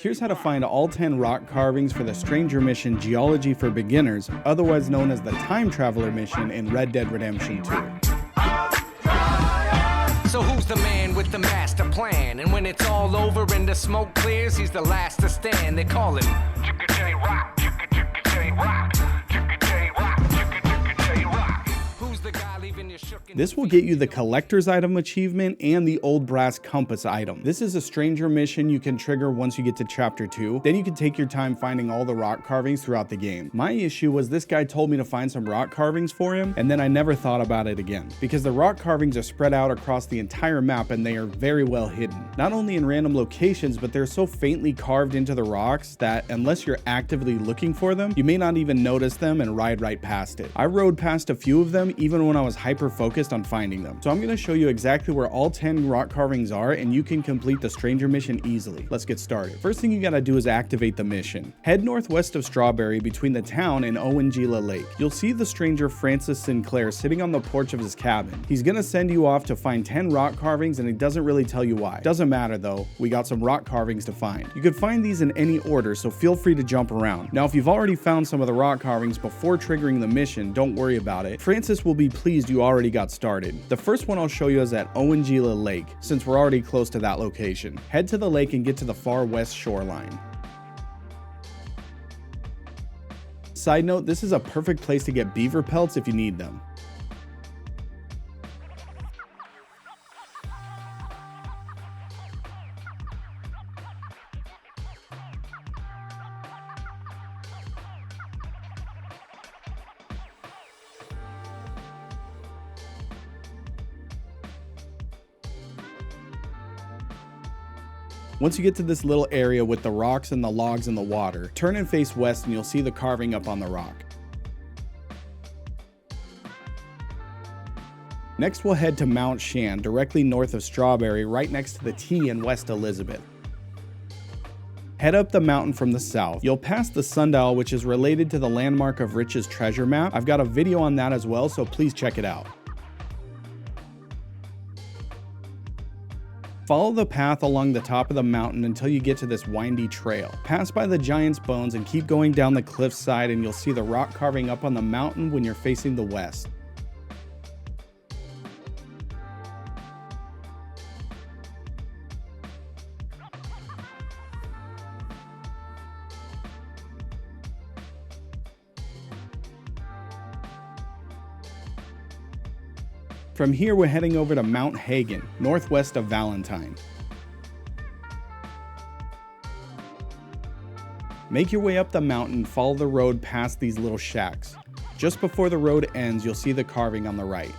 Here's how to find all 10 rock carvings for the Stranger mission Geology for Beginners, otherwise known as the Time Traveler mission in Red Dead Redemption 2. So who's the man with the master plan? And when it's all over and the smoke clears, he's the last to stand. They call him J Rock, J Rock, J Rock, J Rock. Who's the guy leaving you shook? This will get you the Collector's Item achievement and the Old Brass Compass item. This is a Stranger mission you can trigger once you get to Chapter 2. Then you can take your time finding all the rock carvings throughout the game. My issue was this guy told me to find some rock carvings for him, and then I never thought about it again. Because the rock carvings are spread out across the entire map and they are very well hidden. Not only in random locations, but they're so faintly carved into the rocks that unless you're actively looking for them, you may not even notice them and ride right past it. I rode past a few of them even when I was hyper focused on finding them. So I'm going to show you exactly where all 10 rock carvings are, and you can complete the Stranger mission easily. Let's get started. First thing you gotta do is activate the mission. Head northwest of Strawberry between the town and Owanjila Lake. You'll see the stranger Francis Sinclair sitting on the porch of his cabin. He's gonna send you off to find 10 rock carvings, and he doesn't really tell you why. Doesn't matter though, we got some rock carvings to find. You could find these in any order, so feel free to jump around. Now if you've already found some of the rock carvings before triggering the mission, don't worry about it. Francis will be pleased you already got started. The first one I'll show you is at Owanjila Lake, since we're already close to that location. Head to the lake and get to the far west shoreline. Side note, this is a perfect place to get beaver pelts if you need them. Once you get to this little area with the rocks and the logs in the water, turn and face west and you'll see the carving up on the rock. Next we'll head to Mount Shan, directly north of Strawberry, right next to the T in West Elizabeth. Head up the mountain from the south. You'll pass the Sundial, which is related to the Landmark of Riches treasure map. I've got a video on that as well, so please check it out. Follow the path along the top of the mountain until you get to this windy trail. Pass by the giant's bones and keep going down the cliffside, and you'll see the rock carving up on the mountain when you're facing the west. From here, we're heading over to Mount Hagen, northwest of Valentine. Make your way up the mountain and follow the road past these little shacks. Just before the road ends, you'll see the carving on the right.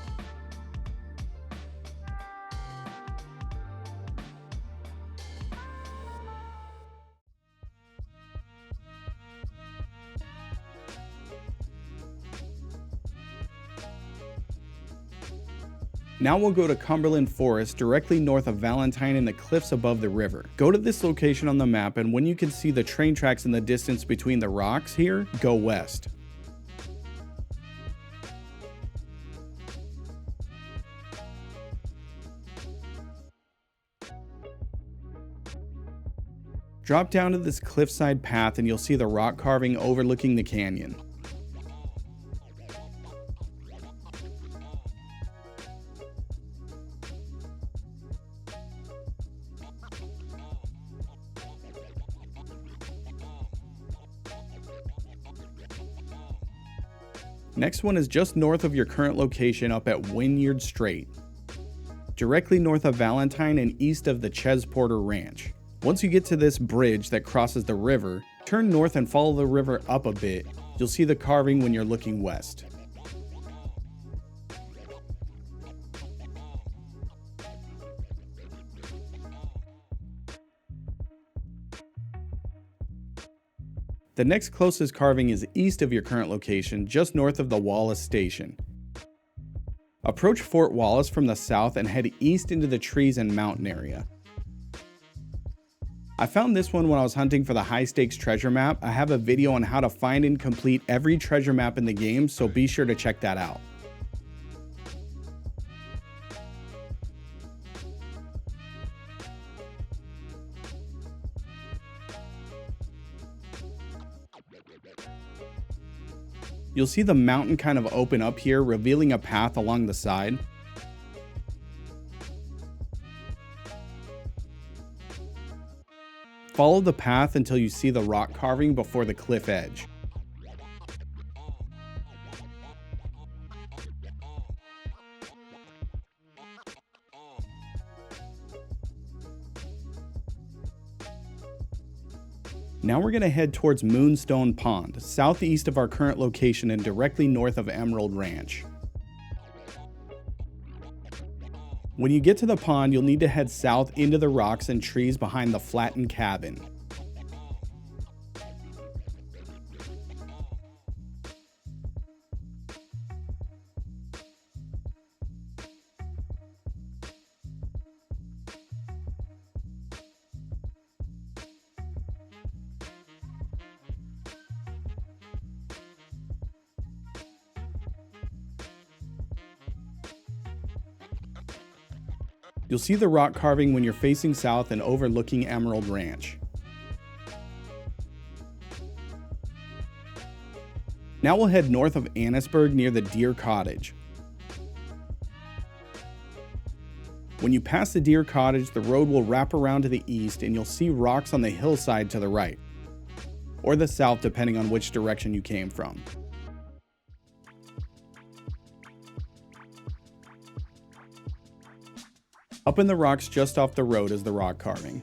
Now we'll go to Cumberland Forest, directly north of Valentine in the cliffs above the river. Go to this location on the map, and when you can see the train tracks in the distance between the rocks here, go west. Drop down to this cliffside path and you'll see the rock carving overlooking the canyon. Next one is just north of your current location up at Wynyard Strait, directly north of Valentine and east of the Ches Porter Ranch. Once you get to this bridge that crosses the river, turn north and follow the river up a bit. You'll see the carving when you're looking west. The next closest carving is east of your current location, just north of the Wallace station. Approach Fort Wallace from the south and head east into the trees and mountain area. I found this one when I was hunting for the high stakes treasure map. I have a video on how to find and complete every treasure map in the game, so be sure to check that out. You'll see the mountain kind of open up here, revealing a path along the side. Follow the path until you see the rock carving before the cliff edge. Now we're going to head towards Moonstone Pond, southeast of our current location and directly north of Emerald Ranch. When you get to the pond, you'll need to head south into the rocks and trees behind the flattened cabin. You'll see the rock carving when you're facing south and overlooking Emerald Ranch. Now we'll head north of Annisburg near the Deer Cottage. When you pass the Deer Cottage, the road will wrap around to the east and you'll see rocks on the hillside to the right, or the south depending on which direction you came from. Up in the rocks just off the road is the rock carving.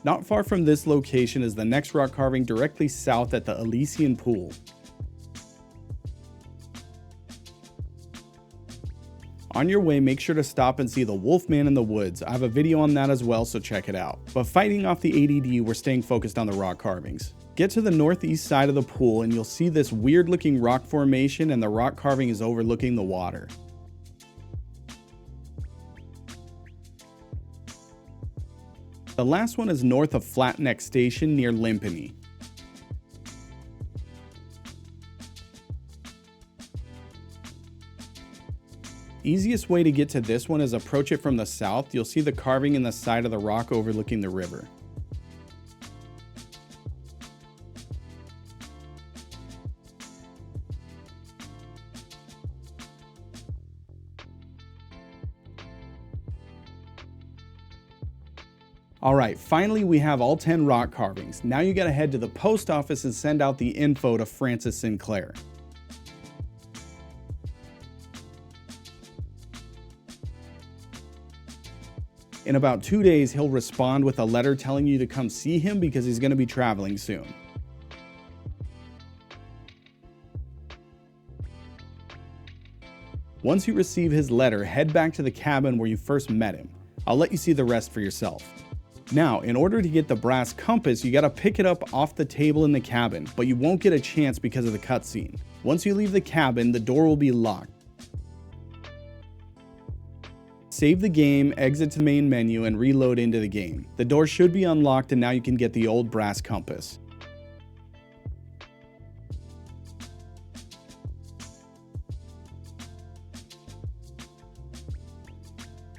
Not far from this location is the next rock carving directly south at the Elysian pool. On your way, make sure to stop and see the Wolfman in the Woods. I have a video on that as well, so check it out. But fighting off the ADD, we're staying focused on the rock carvings. Get to the northeast side of the pool and you'll see this weird looking rock formation, and the rock carving is overlooking the water. The last one is north of Flatneck Station near Limpany. Easiest way to get to this one is approach it from the south. You'll see the carving in the side of the rock overlooking the river. Alright, finally we have all 10 rock carvings. Now you gotta head to the post office and send out the info to Francis Sinclair. In about 2 days, he'll respond with a letter telling you to come see him because he's going to be traveling soon. Once you receive his letter, head back to the cabin where you first met him. I'll let you see the rest for yourself. Now, in order to get the brass compass, you gotta pick it up off the table in the cabin, but you won't get a chance because of the cutscene. Once you leave the cabin, the door will be locked. Save the game, exit to the main menu, and reload into the game. The door should be unlocked and now you can get the old brass compass.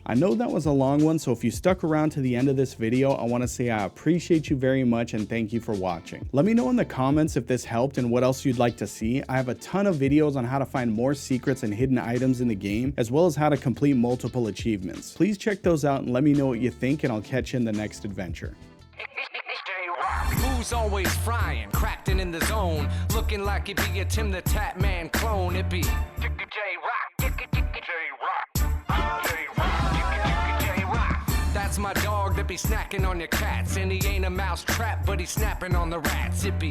I know that was a long one, so if you stuck around to the end of this video, I want to say I appreciate you very much and thank you for watching. Let me know in the comments if this helped and what else you'd like to see. I have a ton of videos on how to find more secrets and hidden items in the game, as well as how to complete multiple achievements. Please check those out and let me know what you think, and I'll catch you in the next adventure. Who's always frying, cracked and in the zone, looking like he'd be a Tim the Tat Man clone. It be that's my dog that be snacking on your cats, and he ain't a mouse trap, but he's snapping on the rats. It be